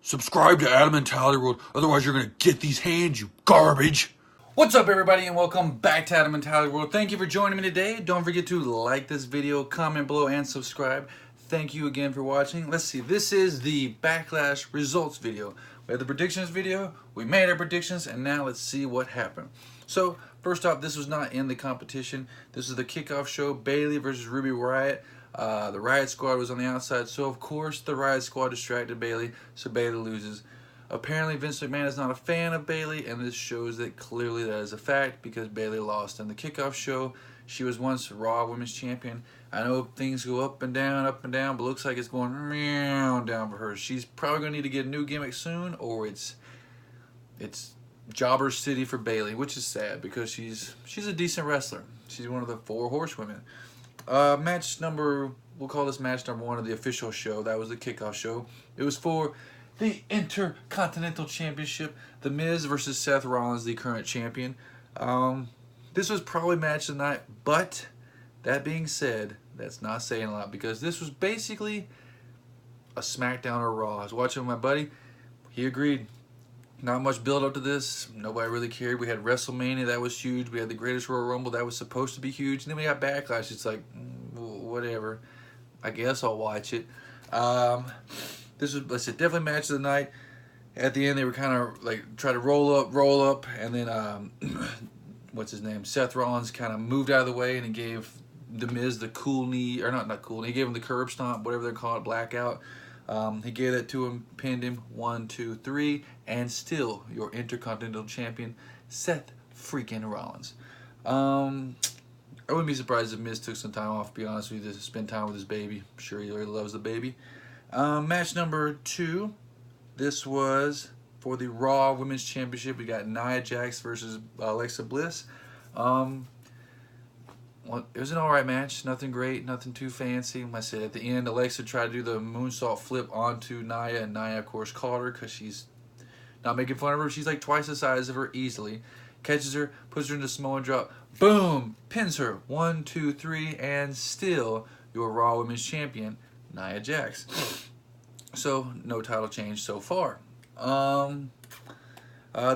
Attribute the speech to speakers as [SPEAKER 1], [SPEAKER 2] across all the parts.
[SPEAKER 1] Subscribe to Adam Mentality World, otherwise you're gonna get these hands, you garbage. What's up, everybody, and welcome back to Adam Mentality World. Thank you for joining me today. Don't forget to like this video, comment below, and subscribe. Thank you again for watching. Let's see, this is the Backlash results video. We had the predictions video, we made our predictions, and now let's see what happened. So, first off, this was not in the competition. This is the kickoff show, Bayley versus Ruby Riott. The Riott Squad was on the outside, so of course the Riott Squad distracted Bayley, so Bayley loses. Apparently Vince McMahon is not a fan of Bayley, and this shows that clearly that is a fact because Bayley lost in the kickoff show. She was once Raw Women's Champion. I know things go up and down, but looks like it's going meow down for her. She's probably going to need to get a new gimmick soon, or it's Jobber City for Bayley, which is sad because she's a decent wrestler. She's one of the 4 horsewomen. Match number, we'll call this match number 1 of the official show. That was the kickoff show. It was for the Intercontinental Championship. The Miz versus Seth Rollins, the current champion. This was probably match of the night, but that being said, that's not saying a lot because this was basically a SmackDown or Raw. I was watching with my buddy. He agreed. Not much build up to this. Nobody really cared. We had WrestleMania, that was huge. We had the Greatest Royal Rumble, that was supposed to be huge. And then we got Backlash. It's like, whatever. I guess I'll watch it. This was, let's say, definitely match of the night. At the end, they were kind of like try to roll up, and then what's his name? Seth Rollins kind of moved out of the way, and he gave The Miz the cool knee, or not cool knee. He gave him the curb stomp, whatever they're called, blackout. He gave that to him, pinned him, 1, 2, 3, and still your Intercontinental Champion, Seth freaking Rollins. I wouldn't be surprised if Miz took some time off, to be honest with you, to spend time with his baby. I'm sure he really loves the baby. Match number 2, this was for the Raw Women's Championship. We got Nia Jax versus Alexa Bliss. Well, it was an alright match, nothing great, nothing too fancy. Like I said, at the end, Alexa tried to do the moonsault flip onto Nia, and Nia, of course, caught her because she's not making fun of her. She's like twice the size of her easily. Catches her, puts her into Samoan drop, boom, pins her, 1, 2, 3, and still your Raw Women's Champion, Nia Jax. So, no title change so far.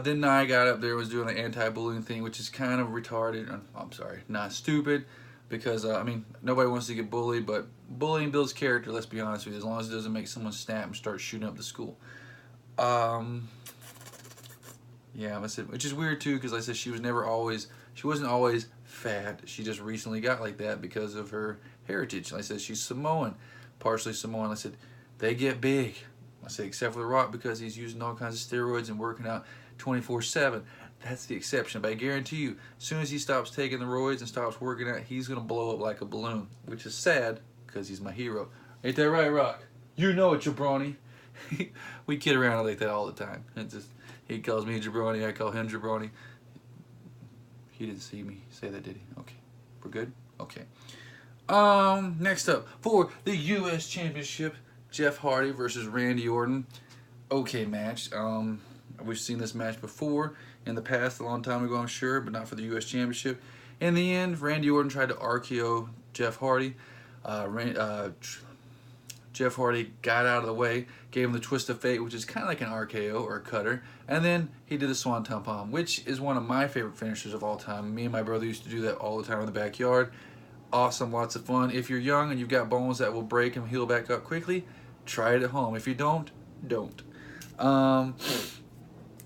[SPEAKER 1] Then Nia got up there, was doing the anti-bullying thing, which is kind of retarded. I'm sorry, not stupid, because, I mean, nobody wants to get bullied, but bullying builds character, let's be honest with you, as long as it doesn't make someone snap and start shooting up the school. Yeah, I said, which is weird, too, because like I said, she wasn't always fat. She just recently got like that because of her heritage. Like I said, she's Samoan, partially Samoan. I said, they get big. I said, except for The Rock, because he's using all kinds of steroids and working out 24/7. That's the exception. But I guarantee you, as soon as he stops taking the roids and stops working out, he's going to blow up like a balloon, which is sad because he's my hero. Ain't that right, Rock? You know it, jabroni. We kid around like that all the time. It's just, he calls me jabroni, I call him jabroni. He didn't see me say that, did he? Okay. We're good? Okay. Next up, for the U.S. Championship, Jeff Hardy versus Randy Orton. Okay match. We've seen this match before in the past, a long time ago, I'm sure, but not for the U.S. Championship. In the end, Randy Orton tried to RKO Jeff Hardy. Jeff Hardy got out of the way, gave him the twist of fate, which is kind of like an RKO or a cutter, and then he did the Swanton Bomb, which is one of my favorite finishers of all time. Me and my brother used to do that all the time in the backyard. Awesome, lots of fun. If you're young and you've got bones that will break and heal back up quickly, try it at home. If you don't.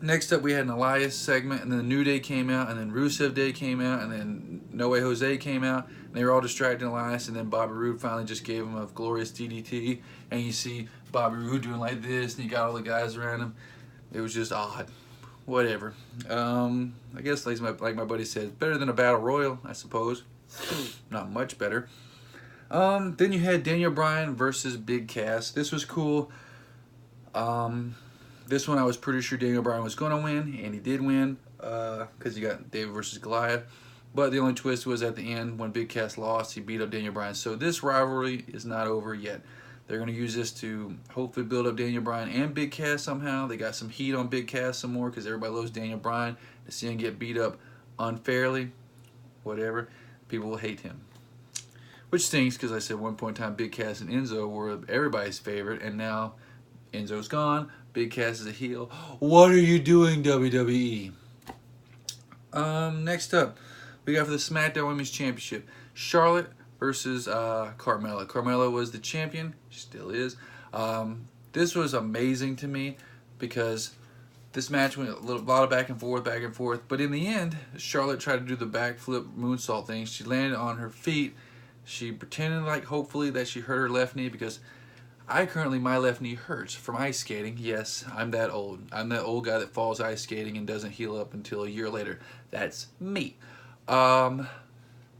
[SPEAKER 1] Next up, we had an Elias segment, and then the New Day came out, and then Rusev Day came out, and then No Way Jose came out, and they were all distracting Elias, and then Bobby Roode finally just gave him a glorious DDT, and you see Bobby Roode doing like this, and you got all the guys around him. It was just odd. Whatever. I guess like my buddy said, better than a Battle Royal, I suppose. Not much better. Then you had Daniel Bryan versus Big Cass. This was cool. This one I was pretty sure Daniel Bryan was going to win, and he did win, because you got David versus Goliath. But the only twist was at the end, when Big Cass lost, he beat up Daniel Bryan. So this rivalry is not over yet. They're going to use this to hopefully build up Daniel Bryan and Big Cass somehow. They got some heat on Big Cass some more, because everybody loves Daniel Bryan. To see him get beat up unfairly, whatever, people will hate him. Which stinks, because I said at one point in time Big Cass and Enzo were everybody's favorite, and now Enzo's gone, Big Cass is a heel. What are you doing, WWE? Next up, we got for the SmackDown Women's Championship, Charlotte versus Carmella. Carmella was the champion. She still is. This was amazing to me because this match went a lot of back and forth. But in the end, Charlotte tried to do the backflip moonsault thing. She landed on her feet. She pretended like hopefully that she hurt her left knee because my left knee hurts from ice skating. Yes, I'm that old. I'm that old guy that falls ice skating and doesn't heal up until a year later. That's me.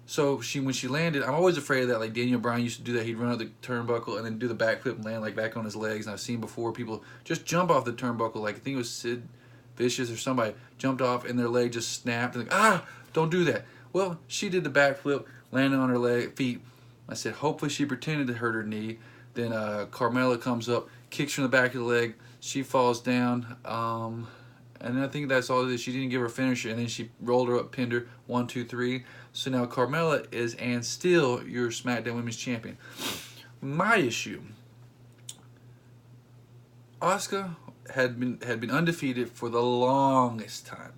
[SPEAKER 1] So when she landed, I'm always afraid of that. Like Daniel Bryan used to do that. He'd run up the turnbuckle and then do the backflip and land like back on his legs. And I've seen before people just jump off the turnbuckle. Like I think it was Sid Vicious or somebody jumped off and their leg just snapped. And like, don't do that. Well, she did the backflip, landed on her feet. I said, hopefully she pretended to hurt her knee. Then Carmella comes up, kicks from the back of the leg. She falls down. And I think that's all it is. She didn't give her a finisher, and then she rolled her up, pinned her, 1, 2, 3. So now Carmella is and still your SmackDown Women's Champion. My issue, Asuka had been undefeated for the longest time.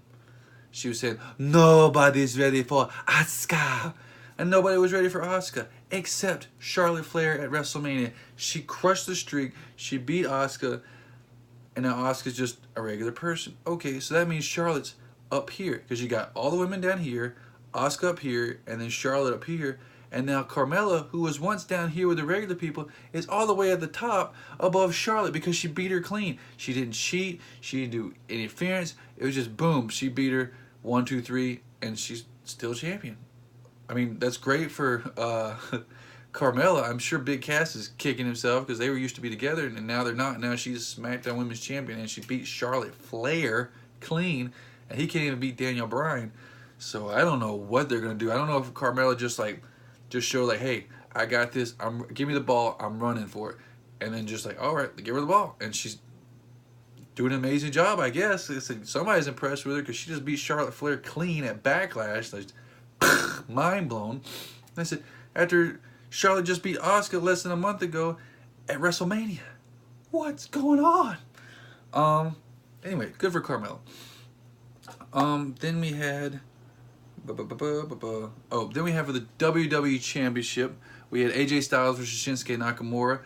[SPEAKER 1] She was saying, nobody's ready for Asuka. And nobody was ready for Asuka except Charlotte Flair at WrestleMania. She crushed the streak. She beat Asuka. And now Asuka's just a regular person. Okay, so that means Charlotte's up here. Because you got all the women down here, Asuka up here, and then Charlotte up here. And now Carmella, who was once down here with the regular people, is all the way at the top above Charlotte because she beat her clean. She didn't cheat. She didn't do interference. It was just boom. She beat her 1, 2, 3, and she's still champion. I mean, that's great for Carmella. I'm sure Big Cass is kicking himself because they were used to be together and now they're not. Now she's SmackDown Women's Champion and she beat Charlotte Flair clean and he can't even beat Daniel Bryan. So I don't know what they're going to do. I don't know if Carmella just show like, hey, I got this. Give me the ball. I'm running for it. And then just like, all right, give her the ball. And she's doing an amazing job, I guess. It's like somebody's impressed with her because she just beat Charlotte Flair clean at Backlash. Like, mind blown. And I said, after Charlotte just beat Asuka less than a month ago at WrestleMania. What's going on? Anyway, good for Carmella. Then we had then we have for the WWE Championship, we had AJ Styles versus Shinsuke Nakamura.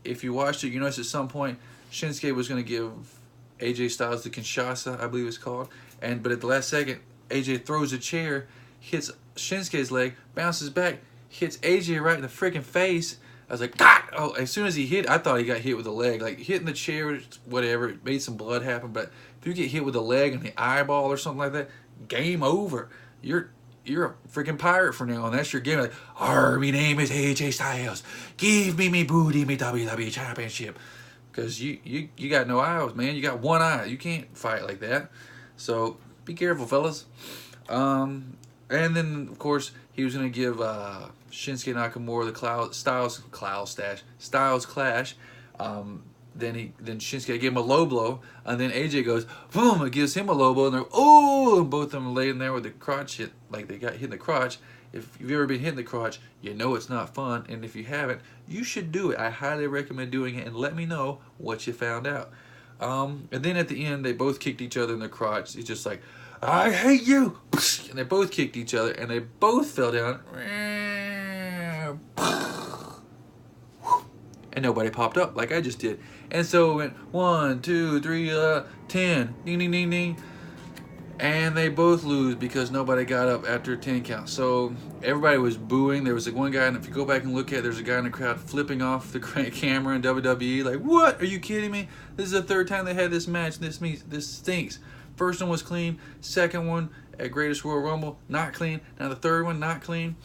[SPEAKER 1] If you watched it, you noticed at some point Shinsuke was going to give AJ Styles the Kinshasa, I believe it's called. But at the last second, AJ throws a chair, hits Shinsuke's leg, bounces back, hits AJ right in the freaking face. I was like, God! Oh, as soon as he hit, I thought he got hit with the leg. Like, hitting the chair, whatever, it made some blood happen. But if you get hit with the leg and the eyeball or something like that, game over. You're a freaking pirate from now on. That's your game. Like, my name is AJ Styles. Give me booty, me WWE Championship. Because you got no eyes, man. You got one eye. You can't fight like that. So, be careful, fellas. And then, of course, he was going to give Shinsuke Nakamura the Styles Clash. Then Shinsuke gave him a low blow, and then AJ goes, boom, it gives him a low blow, and they're, and both of them laying there with the crotch hit, like they got hit in the crotch. If you've ever been hit in the crotch, you know it's not fun, and if you haven't, you should do it. I highly recommend doing it, and let me know what you found out. And then at the end, they both kicked each other in the crotch. It's just like, I hate you! And they both kicked each other, and they both fell down. And nobody popped up like I just did. And so it went 1, 2, 3, 10. Ding, ding, ding, ding. And they both lose because nobody got up after a 10 count. So everybody was booing. There was like one guy, and if you go back and look at it, there's a guy in the crowd flipping off the camera in WWE. Like, what? Are you kidding me? This is the third time they had this match. This stinks. First one was clean. Second one at Greatest Royal Rumble, not clean. Now the third one, not clean.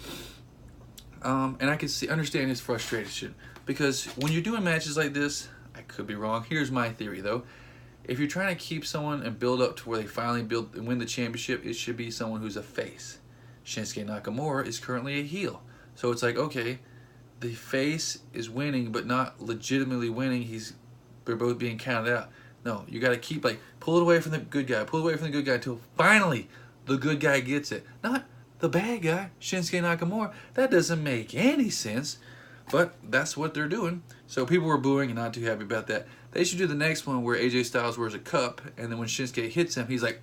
[SPEAKER 1] And I can understand his frustration. Because when you're doing matches like this, I could be wrong. Here's my theory, though. If you're trying to keep someone and build up to where they finally win the championship, it should be someone who's a face. Shinsuke Nakamura is currently a heel. So it's like, okay, the face is winning, but not legitimately winning. They're both being counted out. No, you got to keep, pull it away from the good guy. Pull it away from the good guy until finally the good guy gets it. Not the bad guy, Shinsuke Nakamura. That doesn't make any sense. But that's what they're doing. So people were booing and not too happy about that. They should do the next one where AJ Styles wears a cup, and then when Shinsuke hits him, he's like,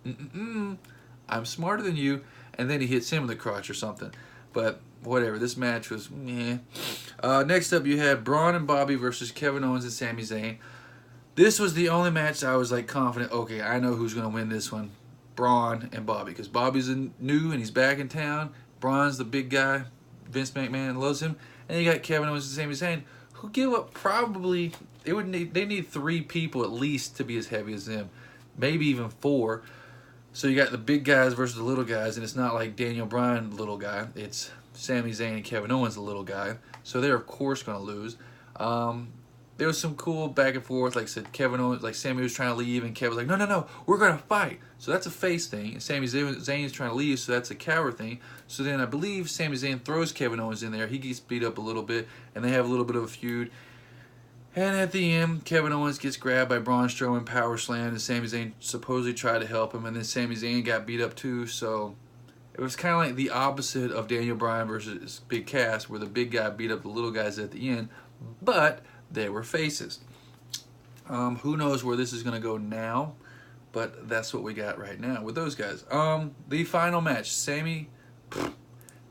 [SPEAKER 1] I'm smarter than you, and then he hits him in the crotch or something. But whatever, this match was meh. Next up, you had Braun and Bobby versus Kevin Owens and Sami Zayn. This was the only match I was like confident, okay, I know who's going to win this one. Braun and Bobby, because Bobby's new and he's back in town. Braun's the big guy. Vince McMahon loves him. And you got Kevin Owens and Sami Zayn, who give up probably, they need 3 people at least to be as heavy as them. Maybe even 4. So you got the big guys versus the little guys, and it's not like Daniel Bryan, the little guy. It's Sami Zayn and Kevin Owens, the little guy. So they're, of course, going to lose. There was some cool back and forth. Like I said, Kevin Owens, like Sami was trying to leave, and Kevin was like, no, we're going to fight. So that's a face thing. And Sami Zayn is trying to leave, so that's a coward thing. So then I believe Sami Zayn throws Kevin Owens in there. He gets beat up a little bit, and they have a little bit of a feud. And at the end, Kevin Owens gets grabbed by Braun Strowman, power slam, and Sami Zayn supposedly tried to help him, and then Sami Zayn got beat up too. So it was kind of like the opposite of Daniel Bryan versus Big Cass, where the big guy beat up the little guys at the end, but they were faces. Who knows where this is going to go now, but that's what we got right now with those guys. The final match,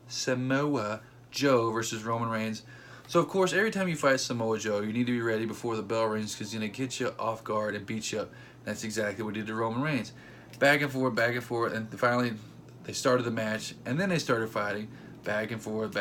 [SPEAKER 1] Samoa Joe versus Roman Reigns. So, of course, every time you fight Samoa Joe, you need to be ready before the bell rings because he's going to get you off guard and beat you up. That's exactly what he did to Roman Reigns. Back and forth, and finally they started the match, and then they started fighting. Back and forth.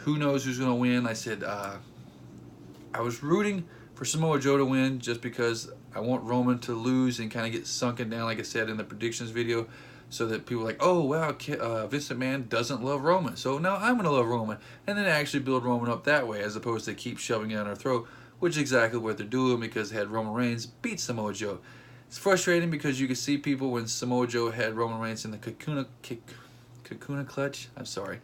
[SPEAKER 1] Who knows who's going to win? I said, I was rooting for Samoa Joe to win just because I want Roman to lose and kind of get sunken down, like I said in the predictions video, so that people are like, oh, wow, Vince McMahon doesn't love Roman, so now I'm going to love Roman. And then actually build Roman up that way as opposed to keep shoving it down our throat, which is exactly what they're doing because they had Roman Reigns beat Samoa Joe. It's frustrating because you can see people when Samoa Joe had Roman Reigns in the Kakuna clutch. I'm sorry.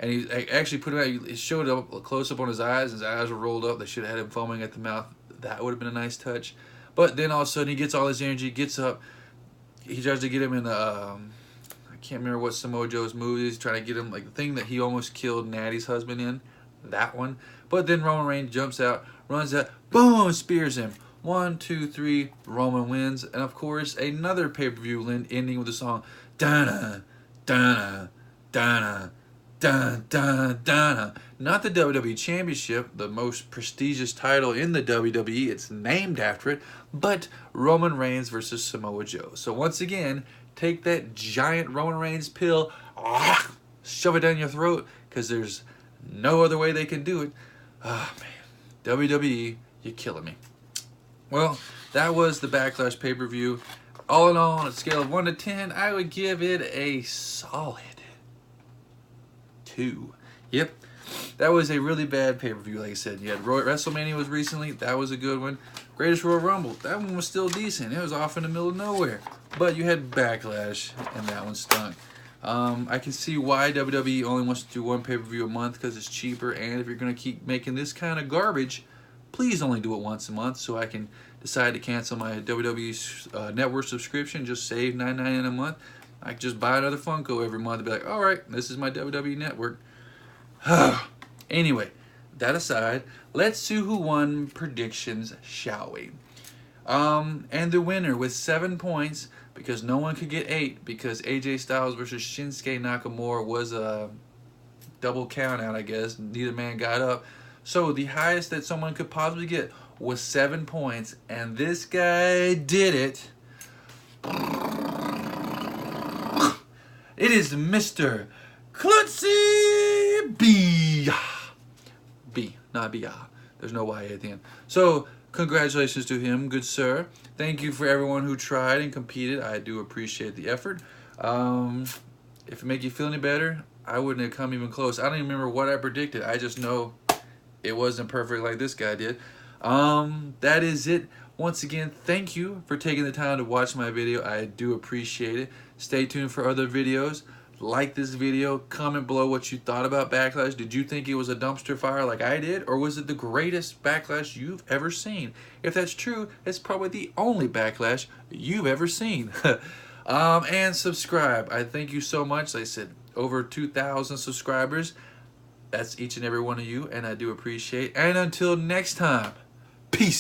[SPEAKER 1] And he actually put him out, it showed up close up on his eyes were rolled up. They should have had him foaming at the mouth. That would have been a nice touch. But then all of a sudden he gets all his energy, gets up. He tries to get him in the, I can't remember what Samoa Joe's move is. He's trying to get him, like the thing that he almost killed Natty's husband in. That one. But then Roman Reigns jumps out, runs out, boom, spears him. 1, 2, 3, Roman wins. And of course, another pay-per-view ending with the song, Dana, Dana, Dana. Dun, dun, dun. Not the WWE Championship, the most prestigious title in the WWE. It's named after it, but Roman Reigns versus Samoa Joe. So once again, take that giant Roman Reigns pill, shove it down your throat, because there's no other way they can do it. Oh, man. WWE, you're killing me. Well, that was the Backlash pay-per-view. All in all, on a scale of 1 to 10, I would give it a solid 2. Yep, that was a really bad pay-per-view. Like I said, you had WrestleMania was recently. That was a good one. Greatest Royal Rumble. That one was still decent. It was off in the middle of nowhere. But you had Backlash, and that one stunk. I can see why WWE only wants to do one pay-per-view a month because it's cheaper. And if you're going to keep making this kind of garbage, please only do it once a month so I can decide to cancel my WWE Network subscription. Just save $9.99 a month. I could just buy another Funko every month and be like, all right, this is my WWE Network. Anyway, that aside, let's see who won predictions, shall we? And the winner with 7 points, because no one could get 8, because AJ Styles versus Shinsuke Nakamura was a double count out, I guess. Neither man got up. So the highest that someone could possibly get was 7 points, and this guy did it. It is Mr. Clutzy B. B, not B. There's no Y at the end. So, congratulations to him, good sir. Thank you for everyone who tried and competed. I do appreciate the effort. If it make you feel any better, I wouldn't have come even close. I don't even remember what I predicted. I just know it wasn't perfect like this guy did. That is it. Once again, thank you for taking the time to watch my video. I do appreciate it. Stay tuned for other videos. Like this video. Comment below what you thought about Backlash. Did you think it was a dumpster fire like I did? Or was it the greatest Backlash you've ever seen? If that's true, it's probably the only Backlash you've ever seen. And subscribe. I thank you so much. Like I said, over 2,000 subscribers. That's each and every one of you, and I do appreciate. And until next time, peace.